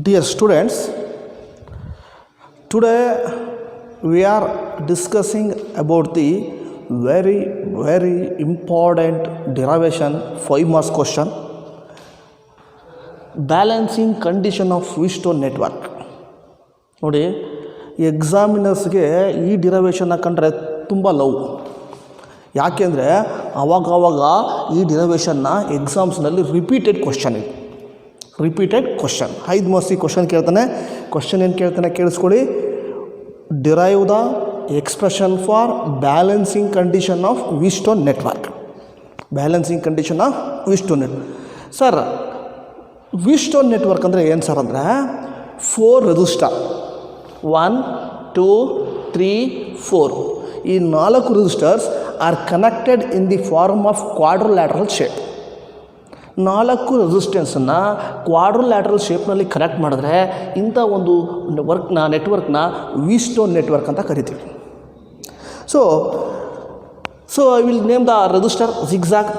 Dear students, today we are discussing about the very important derivation 5 marks question, balancing condition of Wheatstone network. ನೋಡಿ, ಎಕ್ಸಾಮಿನರ್ಸ್ಗೆ ಈ ಡಿರೈವೇಷನ್ನ ಕಂಡ್ರೆ ತುಂಬ love. ಯಾಕೆಂದರೆ ಆವಾಗ ಈ ಡಿರೈವೇಷನ್ನ ಎಕ್ಸಾಮ್ಸ್ನಲ್ಲಿ ರಿಪೀಟೆಡ್ ಕ್ವಶನ್ ಇದೆ. ರಿಪೀಟೆಡ್ ಕ್ವಶನ್ 5 ಮಾರ್ಕ್ಸ್ ಕ್ವಶನ್ ಕೇಳ್ತಾನೆ. ಕ್ವಶನ್ ಏನು ಕೇಳ್ತಾನೆ ಕೇಳಿಸ್ಕೊಳ್ಳಿ. Derive the expression for balancing condition of Wheatstone network. Balancing condition of Wheatstone network. Sir, Wheatstone network ಅಂದರೆ ಏನು ಸರ್ ಅಂದರೆ 4 ರೆಸಿಸ್ಟರ್ 1, 2, 3, 4 ಈ 4 resistors are connected in the form of quadrilateral shape. 4 ರೆಸಿಸ್ಟೆನ್ಸನ್ನು quadrilateral ಶೇಪ್ನಲ್ಲಿ ಕನೆಕ್ಟ್ ಮಾಡಿದ್ರೆ ಇಂಥ ಒಂದು ನೆಟ್ವರ್ಕ್ನ Wheatstone ನೆಟ್ವರ್ಕ್ ಅಂತ ಕರಿತೀವಿ. So I will name the resistor zigzag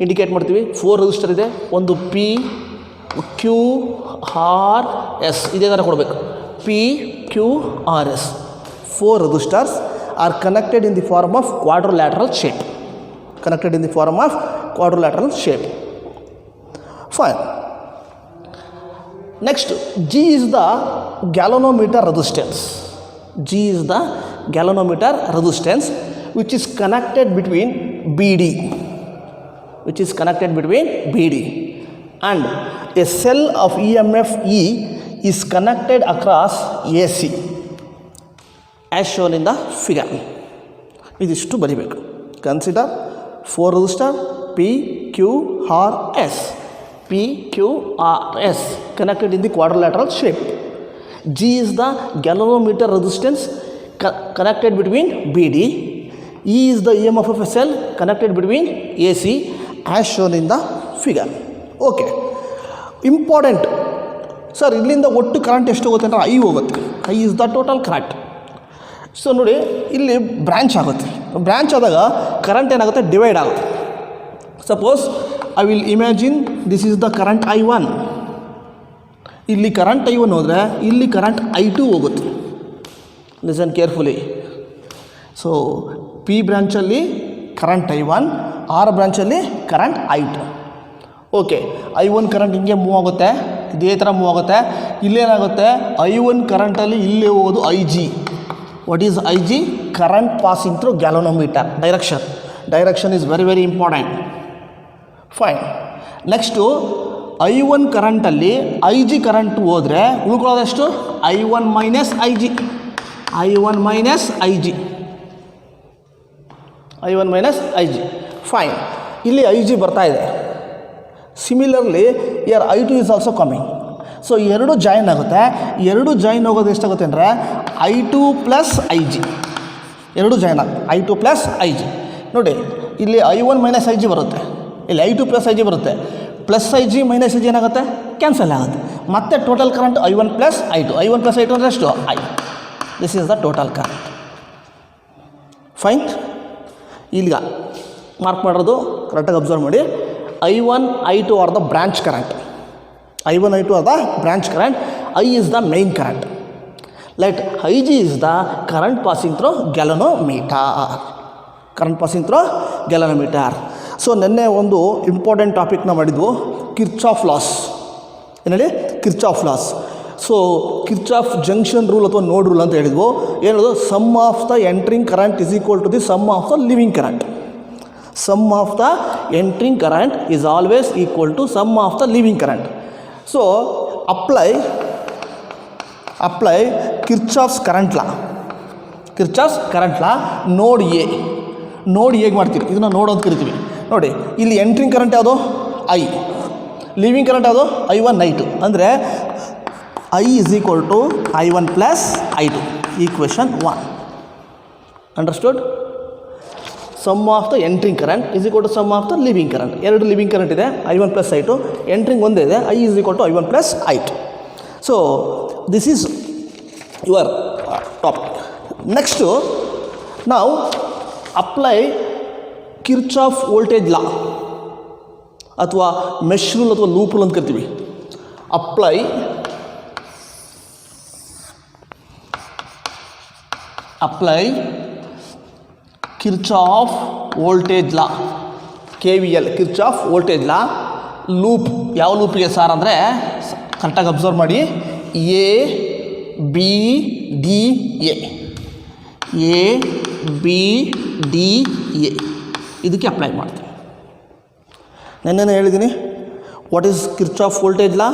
indicate ಮಾಡ್ತೀವಿ. 4 ರೆಸಿಸ್ಟರ್ ಇದೆ. ಒಂದು P, Q, R, S ಇದೇ ಥರ ಕೊಡಬೇಕು. P, Q, R, S 4 resistors are connected in the form of quadrilateral shape. Fine. Next, G is the galvanometer resistance. Which is connected between BD. And a cell of EMF E is connected across AC as shown in the figure. ಇದಿಷ್ಟು ಬರಿಬೇಕು. Consider 4 resistor P, Q, R, S. P, Q, R, S connected in the quadrilateral shape. G is the galvanometer resistance connected between BD. E is the EMF of a cell connected between AC as shown in the figure. Okay, important sir. ಇಲ್ಲಿಂದ ಒಟ್ಟು current ಎಷ್ಟು ಹೋಗುತ್ತೆ ಅಂದರೆ I ಹೋಗುತ್ತೆ. I is the total current. So ನೋಡಿ, ಇಲ್ಲಿ branch ಆಗುತ್ತೆ. Branch ಆದಾಗ ಕರೆಂಟ್ ಏನಾಗುತ್ತೆ, ಡಿವೈಡ್ ಆಗುತ್ತೆ. Suppose I will imagine this is the current I1. ಇಲ್ಲಿ ಕರೆಂಟ್ I1 ಹೋದರೆ ಇಲ್ಲಿ ಕರೆಂಟ್ I2 ಹೋಗುತ್ತೆ. Listen carefully. ಸೊ P ಬ್ರ್ಯಾಂಚಲ್ಲಿ ಕರೆಂಟ್ I1, R ಬ್ರ್ಯಾಂಚಲ್ಲಿ current I2. Okay, I1 current ಹಿಂಗೆ ಮೂವ್ ಆಗುತ್ತೆ, ಇದೇ ಥರ ಮೂವ್ ಆಗುತ್ತೆ. ಇಲ್ಲೇನಾಗುತ್ತೆ, I1 ಕರೆಂಟಲ್ಲಿ ಇಲ್ಲೇ ಹೋಗೋದು IG. What is IG? Current passing through galvanometer. Direction is very important. Fine. Next I1 ಕರೆಂಟಲ್ಲಿ IG current ಹೋದರೆ ಉಳ್ಕೊಳ್ಳೋದೆಷ್ಟು? I1 minus IG. ಫೈನ್. ಇಲ್ಲಿ IG ಬರ್ತಾ ಇದೆ. Similarly year I2 is also coming. So ಎರಡು join ಆಗುತ್ತೆ. ಎರಡು join ಹೋಗೋದು ಎಷ್ಟಾಗುತ್ತೆ ಅಂದರೆ I2 ಪ್ಲಸ್ IG. ಎರಡು ಜಾಯಿನ್ ಆಗುತ್ತೆ, I2 ಪ್ಲಸ್ IG. ನೋಡಿ, ಇಲ್ಲಿ I1 ಮೈನಸ್ IG ಬರುತ್ತೆ, ಇಲ್ಲಿ I2 ಪ್ಲಸ್ IG ಬರುತ್ತೆ. ಪ್ಲಸ್ IG ಮೈನಸ್ IG ಏನಾಗುತ್ತೆ, ಕ್ಯಾನ್ಸಲ್ ಆಗುತ್ತೆ. ಮತ್ತೆ total current I1 plus I2 ಅಂದರೆ ಎಷ್ಟು? I. This is the total current. Fine. ಈಗ ಮಾರ್ಕ್ ಮಾಡೋದು ಕರೆಕ್ಟಾಗಿ ಅಬ್ಸರ್ವ್ ಮಾಡಿ. I1, I2 are the branch current. I1, I2 are the branch current. I is the main current. Let IG is the current passing through galvanometer. So ನೆನ್ನೆ ಒಂದು important ಟಾಪಿಕ್ನ ಮಾಡಿದ್ವು, Kirchhoff laws. ಏನೇಳಿ? Kirchhoff laws. So Kirchhoff junction rule ಅಥವಾ node rule ಅಂತ ಹೇಳಿದ್ವು. ಏನದು? Sum of the entering current is equal to the sum of the leaving current. Sum of the entering current is always equal to sum of the leaving current. So apply Kirchhoff's current law. ನೋಡ್ ಹೇಗೆ ಮಾಡ್ತೀವಿ, ಇದನ್ನು ನೋಡ್ ಅಂತ ಕರಿತೀವಿ. ನೋಡಿ, ಇಲ್ಲಿ entering current ಯಾವುದು? I. ಲೀವಿಂಗ್ ಕರೆಂಟ್ ಯಾವುದು? I1, I2. ಅಂದರೆ I is equal to I1 plus I2. Equation 1. Understood? Sum of the entering current is equal to sum of the leaving current. ಎರಡು ಲಿವಿಂಗ್ ಕರೆಂಟ್ ಇದೆ, I1 plus I2. Entering ಒಂದೇ ಇದೆ, I is equal to I1 plus I2. So this is your topic. Next ನಾವು apply Kirchhoff voltage law ಅಥವಾ mesh rule ಅಥವಾ loop rule ಅಂತ ಕರಿತೀವಿ. Apply apply Kirchhoff voltage law, KVL Kirchhoff voltage law. Loop ಯಾವ ಲೂಪಿಗೆ sir ಅಂದರೆ ಕರೆಕ್ಟಾಗಿ observe ಮಾಡಿ, A B D A, A B D A ಇದಕ್ಕೆ ಅಪ್ಲೈ ಮಾಡ್ತೀನಿ. ನೆನ್ನೆ ಹೇಳಿದ್ದೀನಿ what is Kirchhoff voltage law,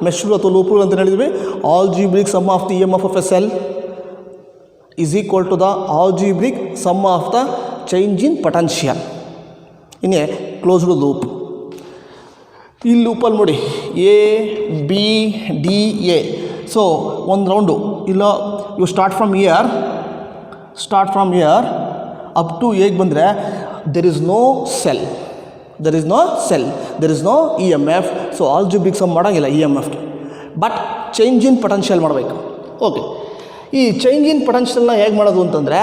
mesh rule ಅಥವಾ ಲೂಪ್ ರೂಲ್ ಅಂತ ಹೇಳಿದ್ವಿ. Algebraic sum of the EMF of a cell is equal to the algebraic sum of the change in potential in a closed loop. ಈ ಲೂಪಲ್ಲಿ ನೋಡಿ A B D A. So ಒಂದು round ಇಲ್ಲ, you start from here up to ಹೇಗೆ ಬಂದರೆ there is no cell, there is no EMF. So algebraic sum ಮಾಡೋಂಗಿಲ್ಲ EMFಗೆ, but change in potential ಮಾಡಬೇಕು. ಓಕೆ, ಈ ಚೇಂಜ್ ಇನ್ ಪೊಟೆನ್ಷಿಯಲ್ನ ಹೇಗೆ ಮಾಡೋದು ಅಂತಂದರೆ,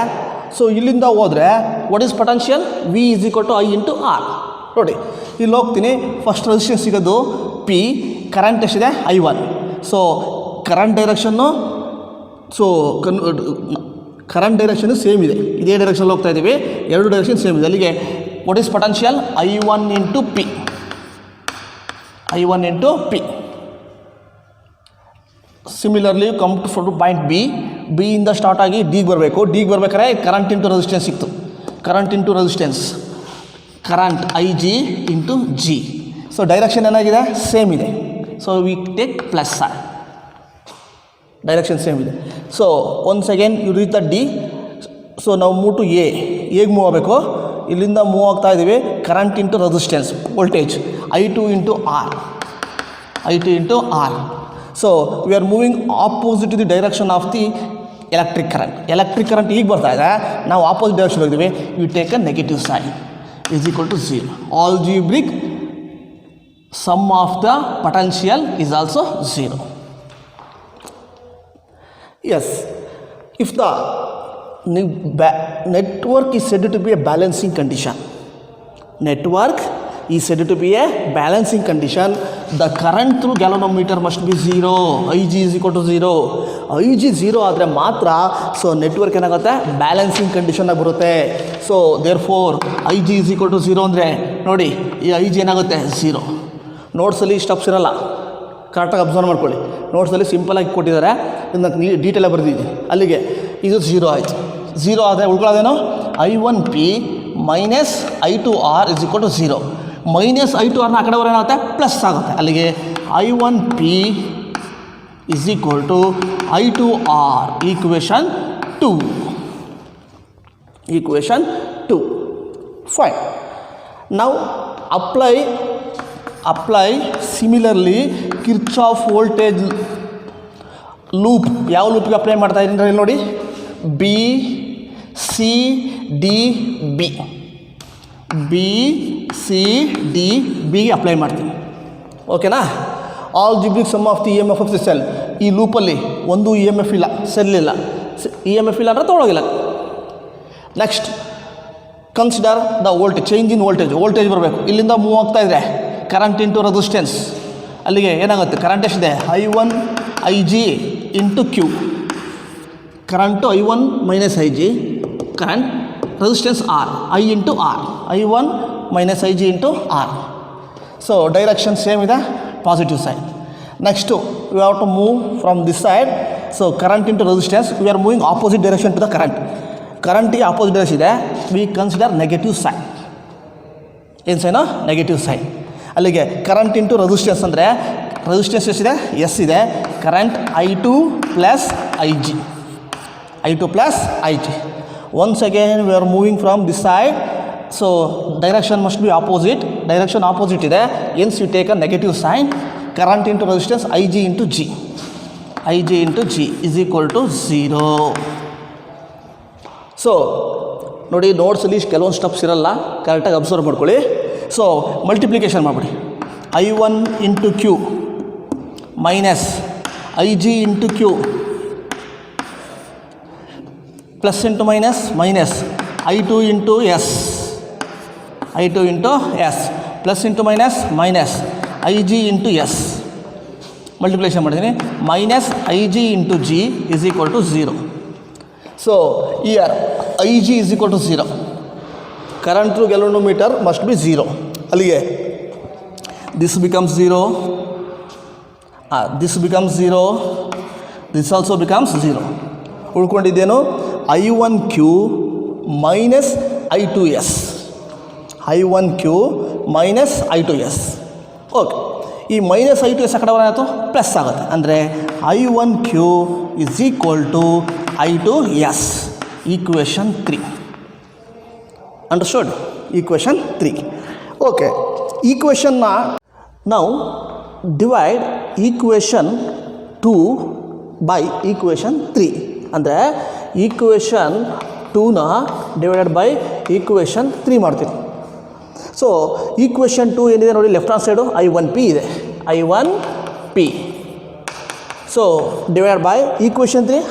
ಸೊ ಇಲ್ಲಿಂದ ಹೋದರೆ what is potential, V is equal to I into R. ನೋಡಿ ಇಲ್ಲಿ ಹೋಗ್ತೀನಿ, ಫಸ್ಟ್ ರೆಸಿಸ್ಟೆನ್ಸ್ ಸಿಗೋದು P, ಕರೆಂಟ್ ಎಷ್ಟಿದೆ I1. So current direction, so current direction same ಇದೆ, ಇದೇ ಡೈರೆಕ್ಷನಲ್ಲಿ ಹೋಗ್ತಾ ಇದ್ದೀವಿ, ಎರಡು ಡೈರೆಕ್ಷನ್ ಸೇಮ್ ಇದೆ. ಅಲ್ಲಿಗೆ what is potential I1 into P, I1 into P. Similarly come to point B ಇಂದ ಸ್ಟಾರ್ಟ್ ಆಗಿ ಡಿಗೆ ಬರಬೇಕು. ಡಿಗೆ ಬರ್ಬೇಕಾದ್ರೆ ಕರೆಂಟ್ ಇಂಟು ರೆಸಿಸ್ಟೆನ್ಸ್ ಸಿಕ್ತು, current IG into G. So direction ಏನಾಗಿದೆ, ಸೇಮ್ ಇದೆ. So we take plus R, direction same ಇದೆ. So once again you reach the D. So ನಾವು ಮೂವ್ ಟು ಎ, ಹೇಗೆ ಮೂವ್ ಆಗಬೇಕು, ಇಲ್ಲಿಂದ ಮೂವ್ ಆಗ್ತಾ ಇದ್ದೀವಿ, current into resistance voltage I2 into R. So we are moving opposite to the direction of the electric current ಈಗ ಬರ್ತಾ ಇದೆ, ನಾವು ಆಪೋಸಿಟ್ ಡೈರೆಕ್ಷನ್ ಹೋಗ್ತೀವಿ. You take a negative sign is equal to 0. Algebraic sum of the potential is also 0. Yes, if the network is said to be a balancing condition, the current through galvanometer must be 0. IG is equal to 0. IG 0 ಆದರೆ ಮಾತ್ರ so network ಏನಾಗುತ್ತೆ, balancing ಕಂಡೀಷನ್ನಾಗಿ ಬರುತ್ತೆ. So therefore IG is equal to 0 ಅಂದರೆ ನೋಡಿ ಈ IG ಏನಾಗುತ್ತೆ 0. ನೋಟ್ಸಲ್ಲಿ steps ಇರಲ್ಲ, ಕರೆಕ್ಟಾಗಿ ಅಬ್ಸರ್ವ್ ಮಾಡ್ಕೊಳ್ಳಿ. ನೋಟ್ಸಲ್ಲಿ ಸಿಂಪಲಾಗಿ ಕೊಟ್ಟಿದ್ದಾರೆ, ಇದನ್ನ ಡೀಟೇಲಾಗಿ ಬರೆದಿದ್ದೀನಿ. ಅಲ್ಲಿಗೆ ಇದು 0 ಆಯಿತು. 0 ಆದರೆ ಉಳ್ಕೊಳ್ಳೋದೇನೋ I1P minus I2R is equal to 0. Minus I2R ಆ ಕಡೆ ಬರೋ ಏನಾಗುತ್ತೆ, ಪ್ಲಸ್ ಆಗುತ್ತೆ. ಅಲ್ಲಿಗೆ I1P is equal to I2R, equation 2. Fine. Now apply similarly Kirchhoff voltage loop. ಯಾವ ಲೂಪ್ಗೆ ಅಪ್ಲೈ ಮಾಡ್ತಾ ಇದ್ದೀನಿ ಇಲ್ಲಿ ನೋಡಿ, B C D ಬಿಗೆ ಅಪ್ಲೈ ಮಾಡ್ತೀನಿ. ಓಕೆನಾ? Algebraic sum of the EMF of the cell. ಈ ಲೂಪಲ್ಲಿ ಒಂದು EMF ಇಲ್ಲ, ಸೆಲ್ ಇಲ್ಲ. EMF ಇಲ್ಲ ಅಂದರೆ ತೊಗೊಳಗಿಲ್ಲ. Next consider the voltage, change in voltage ಬರಬೇಕು. ಇಲ್ಲಿಂದ ಮೂವ್ ಆಗ್ತಾ ಇದೆ ಕರೆಂಟ್ ಇಂಟು ರೆಸಿಸ್ಟೆನ್ಸ್. ಅಲ್ಲಿಗೆ ಏನಾಗುತ್ತೆ, ಕರೆಂಟ್ ಎಷ್ಟಿದೆ I1 IG into Q. Current I1 minus IG, current resistance R, I into R, I1 minus IG into R. So direction same ಇದೆ, positive side. Next we have to move from this side. So current into resistance, we are moving opposite direction to the ಕರೆಂಟಿಗೆ opposite direction ಇದೆ. We consider negative sign. ಏನು sign, negative sign. ಅಲ್ಲಿಗೆ current into resistance ಅಂದರೆ resistance ಎಷ್ಟಿದೆ, S ಇದೆ. Current I2 plus IG. Once again we are moving from this side, so direction must be opposite. Direction opposite ಇದೆ, hence you take a negative sign. Current into resistance IG into G is equal to 0. So ನೋಡಿ, ನೋಟ್ಸಲ್ಲಿ ಕೆಲವೊಂದು steps ಇರಲ್ಲ, ಕರೆಕ್ಟಾಗಿ observe ಮಾಡ್ಕೊಳ್ಳಿ. So multiplication ಮಾಡಿಬಿಡಿ. I1 into Q minus IG into Q plus into minus I2 into S plus into minus IG into S. Multiplication ಮಾಡಿದ್ದೀನಿ. Minus IG into G is equal to 0. So here Ig is equal to 0. Current through galvanometer must be 0. ಅಲ್ಲಿಗೆ this becomes 0. This becomes 0. This also becomes 0. ಉಳ್ಕೊಂಡಿದ್ದೇನು I1Q minus I2S. I1Q minus I2S. Okay, ಈ minus I2S ಆ ಕಡೆ ಏನಾಯಿತು plus ಆಗುತ್ತೆ. ಅಂದರೆ I1Q is equal to I2S. Equation 3. Understood? Equation 3. Okay. Equation now divide equation 2 by equation 3. ಅಂದರೆ equation 2ನ divided by equation 3 ಮಾಡ್ತೀವಿ. So equation 2 ಏನಿದೆ ನೋಡಿ, ಲೆಫ್ಟ್ ಹ್ಯಾಂಡ್ ಸೈಡು I1P ಇದೆ. I1P. So divide by equation 3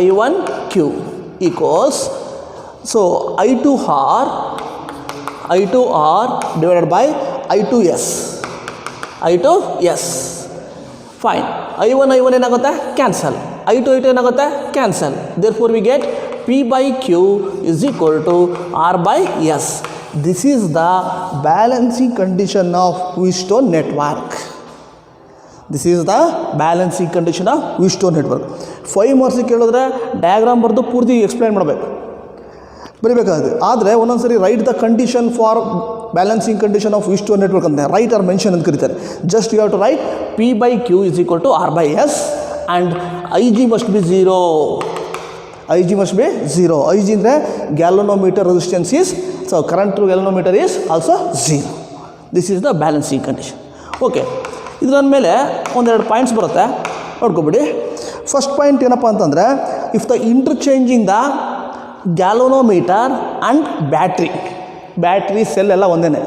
I1Q equals, so I2R divided by I2S. Fine. I1 ಏನಾಗುತ್ತೆ cancel, I2 ಏನಾಗುತ್ತೆ cancel. Therefore we get P/Q is equal to R/S. This is the balancing condition of Wheatstone network. This is the balancing condition of Wheatstone network. 5 ಮಾರ್ಕ್ಸಿಗೆ ಕೇಳಿದ್ರೆ diagram ಬರೆದು ಪೂರ್ತಿ explain ಮಾಡಬೇಕು, ಬರೀಬೇಕಾಗುತ್ತೆ. ಆದರೆ ಒಂದೊಂದು ಸರಿ write the condition for balancing condition of Wheatstone network ಅಂತ write or mention ಅಂತ ಕರೀತಾರೆ. Just you have to write P/Q is equal to R/S and Ig must be 0. Ig must be 0. Ig ಅಂದರೆ galvanometer resistance is, so current through galvanometer is also 0. This is the balancing condition. Okay, ಇದರ ಮೇಲೆ ಒಂದೆರಡು points ಬರುತ್ತೆ, ನೋಡ್ಕೊಬಿಡಿ. First point ಏನಪ್ಪ ಅಂತಂದರೆ, if the interchanging the galvanometer and battery cell ಎಲ್ಲ ಒಂದೇ.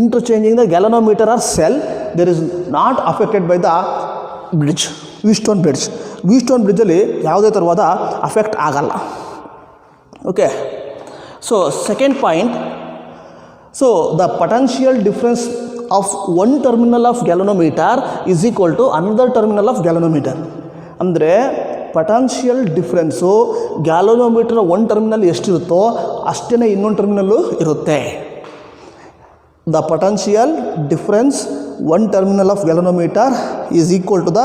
Interchanging the galvanometer or cell there is not affected by the bridge, Wheatstone bridge. Wheatstone ಬ್ರಿಡ್ಜಲ್ಲಿ ಯಾವುದೇ ಥರವಾದ ಅಫೆಕ್ಟ್ ಆಗಲ್ಲ. Okay, so second point, so the potential difference of one terminal of galvanometer is equal to another terminal of galvanometer. ಅಂದರೆ potential difference galvanometer ಒಂದು terminal ಎಷ್ಟಿರುತ್ತೋ ಅಷ್ಟೇ ಇನ್ನೊಂದು ಟರ್ಮಿನಲ್ಲು ಇರುತ್ತೆ. The potential difference one terminal of galvanometer is equal to the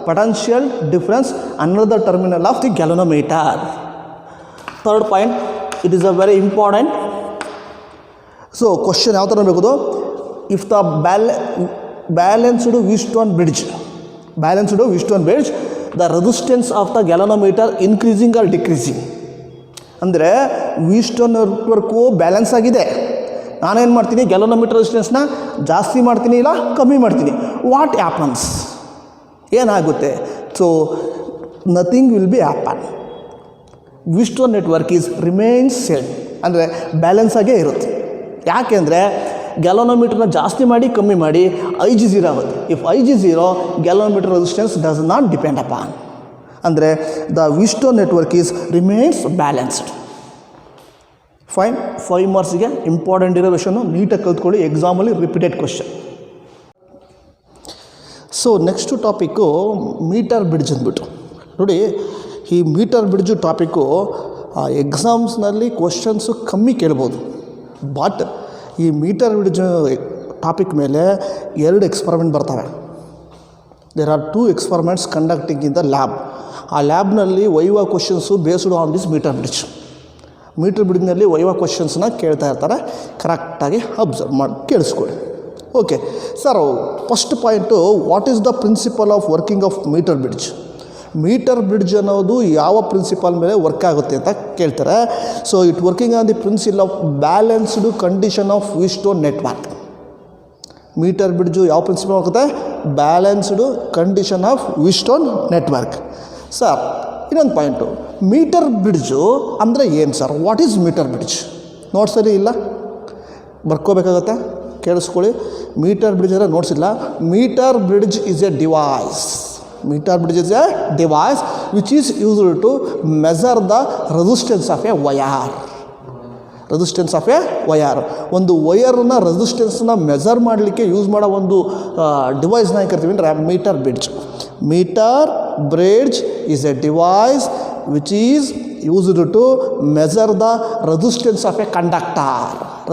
potential difference another terminal of the galvanometer. Third point, it is a very important. So question ಯಾವ ಥರ ಬೇಕು, if the balanced Wheatstone bridge, the resistance of the galvanometer increasing or decreasing. ಅಂದರೆ Wheatstone network balance ಆಗಿದೆ, ನಾನೇನು ಮಾಡ್ತೀನಿ galvanometer ರೆಸಿಸ್ಟೆನ್ಸ್ನ ಜಾಸ್ತಿ ಮಾಡ್ತೀನಿ ಇಲ್ಲ ಕಮ್ಮಿ ಮಾಡ್ತೀನಿ. ವಾಟ್ ಹ್ಯಾಪನ್ಸ್, ಏನಾಗುತ್ತೆ? So nothing will be happen. Wheatstone network is remains same, ಅಂದರೆ ಬ್ಯಾಲೆನ್ಸ್ ಆಗೇ ಇರುತ್ತೆ. ಯಾಕೆಂದರೆ ಗ್ಯಾಲೋನೋಮೀಟರ್ನ ಜಾಸ್ತಿ ಮಾಡಿ ಕಮ್ಮಿ ಮಾಡಿ Ig 0 ಆಗುತ್ತೆ. If Ig 0, galvanometer resistance does not depend upon. ಅಂದರೆ the Wheatstone network is remains balanced. Fine. 5 ಮಾರ್ಕ್ಸಿಗೆ ಇಂಪಾರ್ಟೆಂಟ್ ಇರೋ ವಿಷಯನು ನೀಟಾಗಿ ಕಲ್ತ್ಕೊಳ್ಳಿ, ಎಕ್ಸಾಮಲ್ಲಿ repeated question. So next topic metre bridge ಅಂದ್ಬಿಟ್ಟು ನೋಡಿ. ಈ ಮೀಟರ್ ಬ್ರಿಡ್ಜು ಟಾಪಿಕ್ಕು ಎಕ್ಸಾಮ್ಸ್ನಲ್ಲಿ ಕ್ವಶನ್ಸು ಕಮ್ಮಿ ಕೇಳ್ಬೋದು. ಬಟ್ ಈ ಮೀಟರ್ ಬ್ರಿಡ್ಜ್ ಟಾಪಿಕ್ ಮೇಲೆ 2 ಎಕ್ಸ್ಪರಿಮೆಂಟ್ ಬರ್ತವೆ. There are 2 experiments conducting in the lab. ಆ ಲ್ಯಾಬ್ನಲ್ಲಿ viva questions based on this metre ಬ್ರಿಡ್ಜ್ನಲ್ಲಿ ವೈವಾ ಕ್ವಶನ್ಸ್ನ ಕೇಳ್ತಾ ಇರ್ತಾರೆ. ಕರೆಕ್ಟಾಗಿ ಅಬ್ಸರ್ವ್ ಮಾಡಿ ಕೇಳಿಸ್ಕೊಳ್ಳಿ. Okay sir, first point, what is the principle of working of metre bridge? Metre bridge ಅನ್ನೋದು ಯಾವ ಪ್ರಿನ್ಸಿಪಲ್ ಮೇಲೆ ವರ್ಕ್ ಆಗುತ್ತೆ ಅಂತ ಕೇಳ್ತಾರೆ. So it working on the principle of balanced condition of Wheatstone network. Metre bridge ಯಾವ principle ಆಗುತ್ತೆ? Balanced condition of Wheatstone network. Sir ಇನ್ನೊಂದು point, metre bridge ಅಂದರೆ ಏನು sir? What is metre bridge? ನೋಟ್ಸಲ್ಲಿ ಇಲ್ಲ, ಬರ್ಕೋಬೇಕಾಗತ್ತೆ, ಕೇಳಿಸ್ಕೊಳ್ಳಿ. ಮೀಟರ್ ಬ್ರಿಡ್ಜ್ ಅಂದರೆ ನೋಟ್ಸಿಲ್ಲ. Metre bridge is a device. Meter bridge is a device which is used to measure the resistance of a wire. ಒಂದು ವೈರ್ನ ರೆಸಿಸ್ಟೆನ್ಸ್ನ ಮೆಜರ್ ಮಾಡಲಿಕ್ಕೆ ಯೂಸ್ ಮಾಡೋ ಒಂದು ಡಿವೈಸ್ನ ಕರಿತೀವಿ ಅಂದರೆ metre bridge is a device which is used to measure the resistance of a conductor.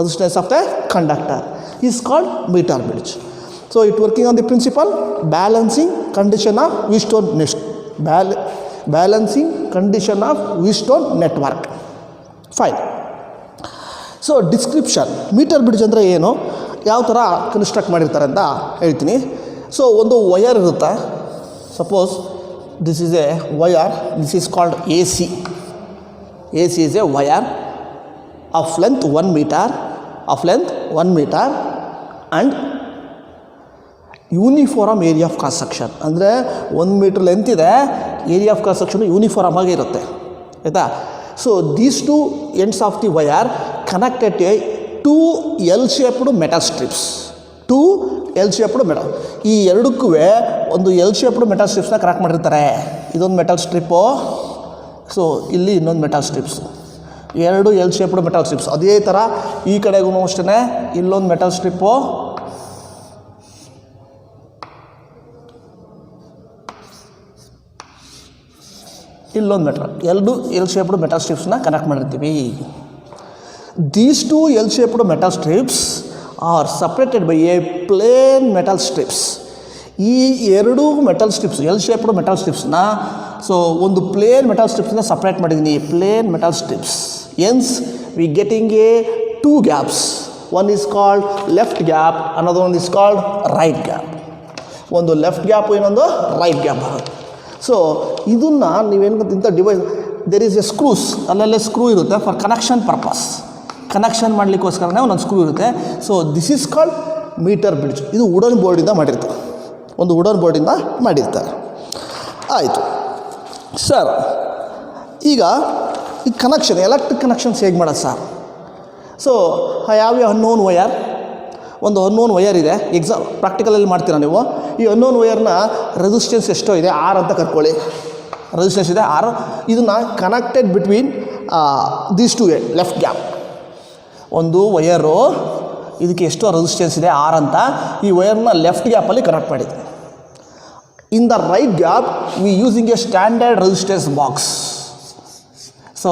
Resistance of the conductor is called meter bridge. So it working on the principle balancing condition of Wheatstone balancing condition of Wheatstone network. Fine. So description metre bridge ಅಂದರೆ ಏನು, ಯಾವ ಥರ construct ಮಾಡಿರ್ತಾರೆ ಅಂತ ಹೇಳ್ತೀನಿ. So ಒಂದು wire ಇರುತ್ತೆ. Suppose this is a wire, this is called A C. A C is a wire of length 1 metre, and uniform area of cross section. ಅಂದರೆ 1 ಮೀಟ್ರ್ ಲೆಂತ್ ಇದೆ, area of cross section uniform ಆಗಿ ಇರುತ್ತೆ, ಆಯಿತಾ. So these two ends of the wire connected to L shaped metal strips. ಈ ಎರಡಕ್ಕೂ ಒಂದು L shaped metal ಸ್ಟ್ರಿಪ್ಸ್ನ connect ಮಾಡಿರ್ತಾರೆ. ಇದೊಂದು ಮೆಟಲ್ ಸ್ಟ್ರಿಪ್ಪು, ಸೊ ಇಲ್ಲಿ ಇನ್ನೊಂದು ಮೆಟಲ್ ಸ್ಟ್ರಿಪ್ಸ್, ಎರಡು ಎಲ್ ಶೇಪ್ಡ್ ಮೆಟಲ್ ಸ್ಟ್ರಿಪ್ಸ್. ಅದೇ ಥರ ಈ ಕಡೆಗೂ ಅಷ್ಟೇ ಇಲ್ಲೊಂದು ಮೆಟಲ್ ಸ್ಟ್ರಿಪ್ಪು, ಇಲ್ಲೊಂದು ಮೆಟಲ್, ಎರಡು ಎಲ್ ಶೇಪ್ಡ್ ಮೆಟಲ್ ಸ್ಟ್ರಿಪ್ಸ್ನ ಕನೆಕ್ಟ್ ಮಾಡಿರ್ತೀವಿ. These two L-shaped metal strips are separated by a plain metal strips. ಈ ಎರಡು metal strips L shaped metal ಸ್ಟ್ರಿಪ್ಸ್ನ ಸೊ ಒಂದು ಪ್ಲೇನ್ ಮೆಟಲ್ ಸ್ಟ್ರಿಪ್ಸ್ನ ಸಪ್ರೇಟ್ ಮಾಡಿದ್ದೀನಿ, plain metal strips. Hence we getting a 2 gaps. One is called left gap, ಅನ್ನೋದು ಒಂದು is called right gap. ಒಂದು left gap, ಇನ್ನೊಂದು ರೈಟ್ ಗ್ಯಾಪ್ ಬರುತ್ತೆ. ಸೊ ಇದನ್ನು ನೀವೇನು ಇಂಥ device there is a screws, ಅಲ್ಲಲ್ಲೇ ಸ್ಕ್ರೂ ಇರುತ್ತೆ ಫಾರ್ ಕನೆಕ್ಷನ್ ಪರ್ಪಸ್. ಕನೆಕ್ಷನ್ ಮಾಡಲಿಕ್ಕೋಸ್ಕರನೇ ಒಂದೊಂದು ಸ್ಕ್ರೂ ಇರುತ್ತೆ. So this is called metre bridge. ಇದು ವುಡನ್ ಬೋರ್ಡಿಂದ ಮಾಡಿರ್ತಾರೆ, ಒಂದು ವುಡನ್ ಬೋರ್ಡಿಂದ ಮಾಡಿರ್ತಾರೆ. ಆಯಿತು ಸರ್. ಈಗ ಈ ಕನೆಕ್ಷನ್, ಎಲೆಕ್ಟ್ರಿಕ್ ಕನೆಕ್ಷನ್ಸ್ ಹೇಗೆ ಮಾಡೋದು ಸರ್? ಸೊ ಯಾವ ಅನ್ನೋನ್ ವಯರ್, ಒಂದು ಅನ್ನೋನ್ ವಯರ್ ಇದೆ. ಪ್ರಾಕ್ಟಿಕಲಲ್ಲಿ ಮಾಡ್ತೀರಾ ನೀವು. ಈ ಅನ್ನೋನ್ ವಯರ್ನ ರೆಸಿಸ್ಟೆನ್ಸ್ ಎಷ್ಟೋ ಇದೆ, ಆರ್ ಅಂತ ಕರ್ಕೊಳ್ಳಿ. ರೆಸಿಸ್ಟೆನ್ಸ್ ಇದೆ ಆರ್. ಇದನ್ನು connected between these two left gap. ಒಂದು ವಯರು, ಇದಕ್ಕೆ ಎಷ್ಟೋ ರೆಸಿಸ್ಟೆನ್ಸ್ ಇದೆ ಆರ್ ಅಂತ, ಈ ವಯರ್ನ ಲೆಫ್ಟ್ ಗ್ಯಾಪಲ್ಲಿ ಕನೆಕ್ಟ್ ಮಾಡಿದ್ವಿ. In the right gap V using A standard resistance box. So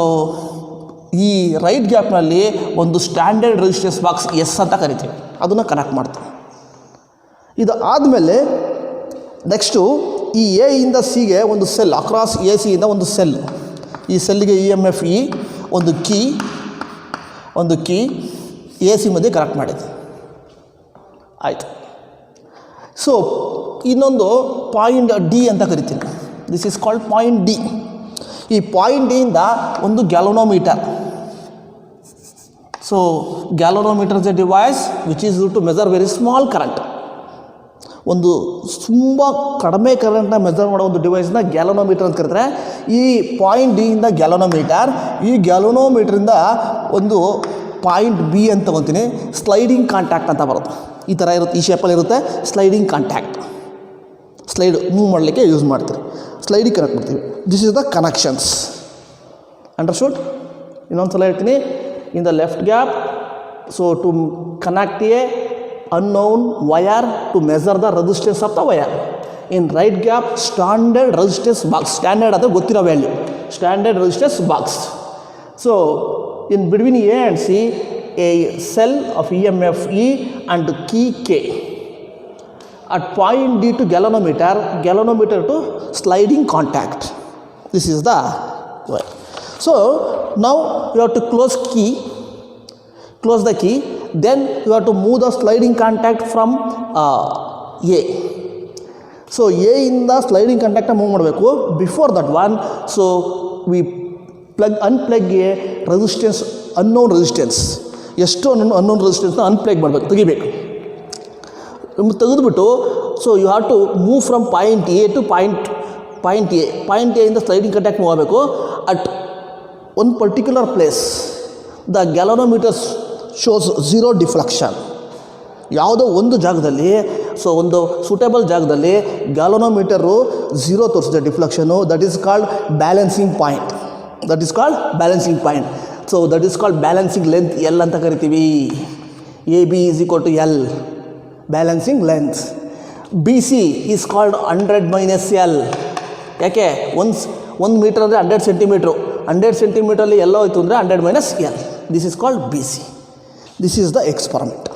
ಈ ರೈಟ್ ಗ್ಯಾಪ್ನಲ್ಲಿ ಒಂದು ಸ್ಟ್ಯಾಂಡರ್ಡ್ ರೆಸಿಸ್ಟೆನ್ಸ್ ಬಾಕ್ಸ್ ಎಸ್ ಅಂತ ಕರಿತೀವಿ, ಅದನ್ನು ಕನೆಕ್ಟ್ ಮಾಡ್ತೀವಿ. ಇದು ಆದಮೇಲೆ ನೆಕ್ಸ್ಟು ಈ ಎ ಇಂದ ಸಿಗೆ ಒಂದು ಸೆಲ್, ಅಕ್ರಾಸ್ ಎ ಸಿಯಿಂದ ಒಂದು ಸೆಲ್, ಈ ಸೆಲ್ಗೆ ಇ ಎಮ್ ಎಫ್ ಇ ಒಂದು ಕೀ ಎ ಸಿ ಮಧ್ಯೆ ಕನೆಕ್ಟ್ ಮಾಡಿದ್ವಿ. ಆಯಿತು. ಸೊ ಇನ್ನೊಂದು ಪಾಯಿಂಟ್ ಡಿ ಅಂತ ಕರಿತೀನಿ. This is called point D. ಈ ಪಾಯಿಂಟ್ ಡಿಯಿಂದ ಒಂದು galvanometer. So galvanometer is a device which is to measure very small current. ಒಂದು ತುಂಬ ಕಡಿಮೆ ಕರೆಂಟ್ನ ಮೆಜರ್ ಮಾಡೋ ಒಂದು ಡಿವೈಸ್ನ ಗ್ಯಾಲೋನೋಮೀಟರ್ ಅಂತ ಕರೀತಾರೆ. ಈ ಪಾಯಿಂಟ್ ಡಿಯಿಂದ ಗ್ಯಾಲೋನೋಮೀಟರ್, ಈ ಗ್ಯಾಲೋನೋಮೀಟ್ರಿಂದ ಒಂದು ಪಾಯಿಂಟ್ ಬಿ ಅಂತ ತೊಗೊತೀನಿ, ಸ್ಲೈಡಿಂಗ್ ಕಾಂಟ್ಯಾಕ್ಟ್ ಅಂತ ಬರುತ್ತೆ. ಈ ಥರ ಇರುತ್ತೆ, ಈ ಶೇಪಲ್ಲಿ ಇರುತ್ತೆ ಸ್ಲೈಡಿಂಗ್ ಕಾಂಟ್ಯಾಕ್ಟ್. ಸ್ಲೈಡ್ ಮೂವ್ ಮಾಡಲಿಕ್ಕೆ ಯೂಸ್ ಮಾಡ್ತೀವಿ, ಸ್ಲೈಡಿಗೆ ಕನೆಕ್ಟ್ ಮಾಡ್ತೀವಿ. This is the connections. Understood? ಇನ್ನೊಂದು ಸಲ ಹೇಳ್ತೀನಿ. In the left gap, so to connect a unknown wire to measure the resistance of the wire. In right gap, standard resistance box. Standard ಅಂದರೆ ಗೊತ್ತಿರೋ value, standard resistance box. So in between A and C, a cell of EMF E and key K. At point D to galvanometer to sliding contact. This is the wire. So now you have to close the key. Then you have to move the sliding contact from A. So A ಇಂದ sliding ಕಾಂಟ್ಯಾಕ್ಟ್ನ move ಮಾಡಬೇಕು. Before that one, so we unplug a resistance, unknown resistance. ಎಷ್ಟು unknown ರೆಸಿಸ್ಟೆನ್ಸ್ನ unplug ಮಾಡಬೇಕು, ತೆಗಿಬೇಕು. ತೆಗೆದುಬಿಟ್ಟು so you have to move from point A to point A ಇಂದ sliding contact move ಆಗಬೇಕು. At one particular place the galvanometers shows zero deflection. ಯಾವುದೋ ಒಂದು ಜಾಗದಲ್ಲಿ, ಸೊ ಒಂದು ಸೂಟೇಬಲ್ ಜಾಗದಲ್ಲಿ ಗ್ಯಾಲೋನೋಮೀಟರು ಝೀರೋ ತೋರಿಸಿದೆ deflection. That is called balancing point. So that is called balancing length, L ಅಂತ ಕರಿತೀವಿ. A B is equal to L, balancing length. B C is called 100 - L. ಯಾಕೆ? 1 metre ಅಂದರೆ 100 centimetre, 100 ಸೆಂಟಿಮೀಟ್ರಲ್ಲಿ ಎಲ್ಲ ಹೋಯ್ತು ಅಂದರೆ 100 minus L, this is called B C. This is the experiment.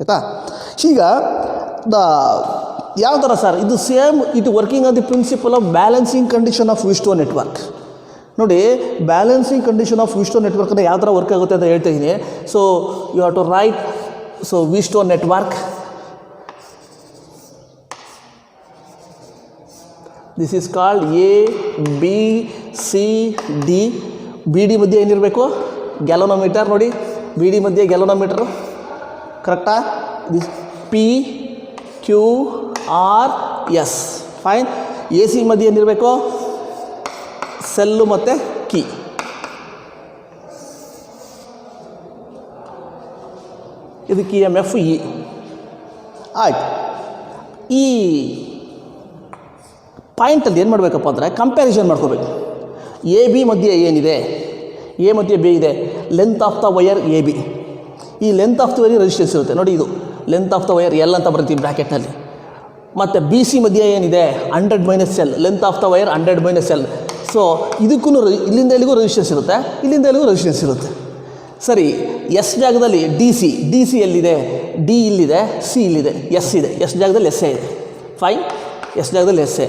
ಆಯಿತಾ? ಈಗ ಯಾವ ಥರ ಸರ್ ಇದು same it working on the principle of balancing condition of Wheatstone network. ನೋಡಿ, balancing condition of Wheatstone network ಅಂದರೆ ಯಾವ ಥರ ವರ್ಕ್ ಆಗುತ್ತೆ ಅಂತ ಹೇಳ್ತಾ ಇದ್ದೀನಿ. So you have to write, so Wheatstone network, this is called A B C D. B D ಮಧ್ಯೆ ಏನಿರಬೇಕು? ಗ್ಯಾಲೋನೋಮೀಟರ್. ನೋಡಿ, ಬಿ ಡಿ ಮಧ್ಯೆ ಗ್ಯಾಲೋನೋಮೀಟರು, ಕರೆಕ್ಟಾ? This P Q R S, fine. A C ಮಧ್ಯೆ ಏನಿರಬೇಕು? ಸೆಲ್ಲು ಮತ್ತು ಕೀ. ಇದಕ್ಕೆ E M F E. ಆಯ್ತು, ಈ ಪಾಯಿಂಟಲ್ಲಿ ಏನು ಮಾಡಬೇಕಪ್ಪ ಅಂದರೆ ಕಂಪ್ಯಾರಿಸನ್ ಮಾಡ್ಕೋಬೇಕು. ಎ ಬಿ ಮಧ್ಯೆ ಏನಿದೆ? ಎ ಮಧ್ಯೆ ಬಿ ಇದೆ. Length of the wire A B. ಈ length of the wire resistance ಇರುತ್ತೆ ನೋಡಿ, ಇದು length of the wire L ಅಂತ ಬರ್ತೀವಿ ಬ್ರ್ಯಾಕೆಟ್ನಲ್ಲಿ. ಮತ್ತು ಬಿ ಸಿ ಮಧ್ಯೆ ಏನಿದೆ? 100 minus L. Length of the wire 100 minus L. So ಇದಕ್ಕೂ ಇಲ್ಲಿಂದ ಎಲ್ಲಿಗೂ ರೆಸಿಸ್ಟೆನ್ಸ್ ಇರುತ್ತೆ, ಇಲ್ಲಿಂದ ಎಲ್ಲಿಗೂ ರೆಸಿಸ್ಟೆನ್ಸ್ ಇರುತ್ತೆ. ಸರಿ, ಎಸ್ ಜಾಗದಲ್ಲಿ ಡಿ ಸಿ. ಡಿ ಸಿ ಎಲ್ಲಿದೆ? ಡಿ ಇಲ್ಲಿದೆ, ಸಿ ಇಲ್ಲಿದೆ, ಎಸ್ ಇದೆ. ಎಸ್ ಜಾಗದಲ್ಲಿ ಎಸ್ ಎ ಇದೆ, ಫೈನ್. ಎಸ್ ಜಾಗದಲ್ಲಿ ಎಸ್ ಎ.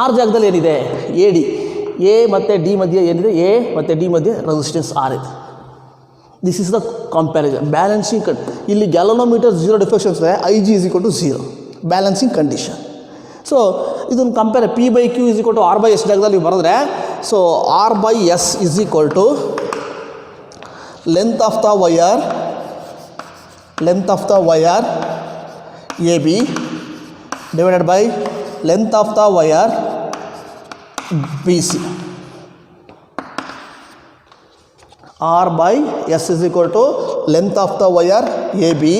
ಆರ್ ಜಾಗದಲ್ಲಿ ಏನಿದೆ? A D. ಎ ಮತ್ತು ಡಿ ಮಧ್ಯೆ ಏನಿದೆ? ಎ ಮತ್ತು ಡಿ ಮಧ್ಯೆ ರೆಸಿಸ್ಟೆನ್ಸ್ ಆರ್ ಇದೆ. This is the comparison, balancing ಇಲ್ಲಿ ಗ್ಯಾಲೋನೋಮೀಟರ್ 0 ಡಿಫೆಕ್ಷನ್ಸ್ ಇದೆ, I G is equal to 0, balancing condition. So ಇದನ್ನು compare P by Q is equal to R by S ಜಾಗದಲ್ಲಿ ನೀವು ಬರೆದ್ರೆ, so R by S is equal to length of the wire A B divided by length of the wire B C. R by S is equal to length of the wire A B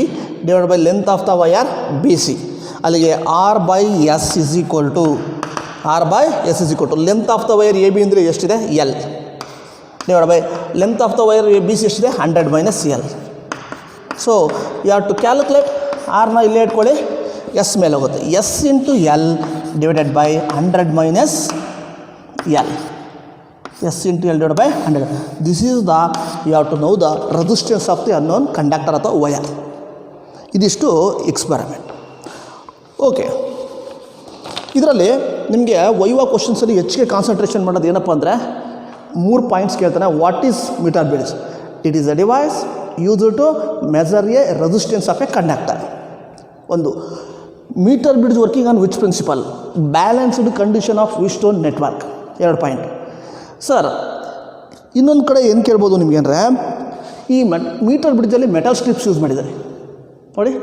divide by length of the wire B C. ಅಲ್ಲಿಗೆ R by S is equal to length of the wire A B ಅಂದರೆ ಎಷ್ಟಿದೆ? L divide by length of the wire A B C ಎಷ್ಟಿದೆ? 100 minus L. So you have to calculate. ಆರ್ನ ಇಲ್ಲೇ ಇಟ್ಕೊಳ್ಳಿ, S ಮೇಲೆ ಹೋಗುತ್ತೆ. S into L divided by 100 minus L. S into L divide by 100. This is the you have to know the resistance of the unknown conductor ಅಥವಾ wire. ಇದಿಷ್ಟು experiment. Okay, ಇದರಲ್ಲಿ ನಿಮಗೆ viva ಕ್ವಶನ್ಸಲ್ಲಿ ಹೆಚ್ಚಿಗೆ ಕಾನ್ಸಂಟ್ರೇಷನ್ ಮಾಡೋದು ಏನಪ್ಪ ಅಂದರೆ 3 ಪಾಯಿಂಟ್ಸ್ ಕೇಳ್ತಾನೆ. What is metre bridge? It is a device use to measure a resistance of a conductor. ಒಂದು meter bridge working on which principle? Balanced condition of Wheatstone network. 2 point. Sir, ಇನ್ನೊಂದು ಕಡೆ ಏನು ಕೇಳ್ಬೋದು ನಿಮಗೆ ಅಂದರೆ, ಈ ಮೀಟರ್ ಬ್ರಿಡ್ಜಲ್ಲಿ ಮೆಟಲ್ ಸ್ಟ್ರಿಪ್ಸ್ ಯೂಸ್ ಮಾಡಿದ್ದಾರೆ ನೋಡಿ.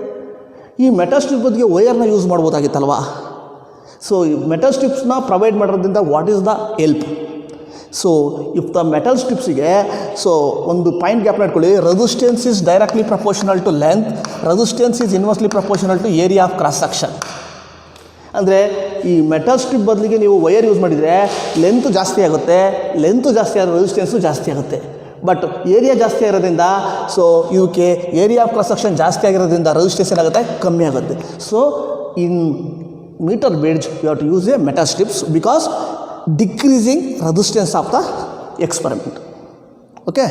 ಈ ಮೆಟಲ್ ಸ್ಟ್ರಿಪ್ ಬದಲಿಗೆ ವಯರ್ನ ಯೂಸ್ ಮಾಡ್ಬೋದಾಗಿತ್ತಲ್ವಾ? ಸೊ ಈ ಮೆಟಲ್ ಸ್ಟ್ರಿಪ್ಸ್ನ ಪ್ರೊವೈಡ್ ಮಾಡೋದ್ರಿಂದ what is the help? So if the metal ಸ್ಟ್ರಿಪ್ಸಿಗೆ, so ಒಂದು ಪಾಯಿಂಟ್ ಗ್ಯಾಪ್ನ ಇಟ್ಕೊಳ್ಳಿ. Resistance is directly proportional to length, resistance is inversely proportional to area of cross section. ಅಂದರೆ ಈ ಮೆಟಲ್ ಸ್ಟ್ರಿಪ್ ಬದಲಿಗೆ ನೀವು ವಯರ್ ಯೂಸ್ ಮಾಡಿದರೆ ಲೆಂತು ಜಾಸ್ತಿ ಆಗುತ್ತೆ, ಲೆಂತು ಜಾಸ್ತಿ ಆದರೆ ರೆಸಿಸ್ಟೆನ್ಸು ಜಾಸ್ತಿ ಆಗುತ್ತೆ. ಬಟ್ ಏರಿಯಾ ಜಾಸ್ತಿ ಆಗಿರೋದ್ರಿಂದ, ಸೊ ಇವಕ್ಕೆ ಏರಿಯಾ ಆಫ್ ಕ್ರಾಸ್ ಸೆಕ್ಷನ್ ಜಾಸ್ತಿ ಆಗಿರೋದ್ರಿಂದ ರೆಸಿಸ್ಟೆನ್ಸ್ ಏನಾಗುತ್ತೆ? ಕಮ್ಮಿ ಆಗುತ್ತೆ. So in meter bridge you have to use a metal strips because decreasing resistance of the experiment. Okay.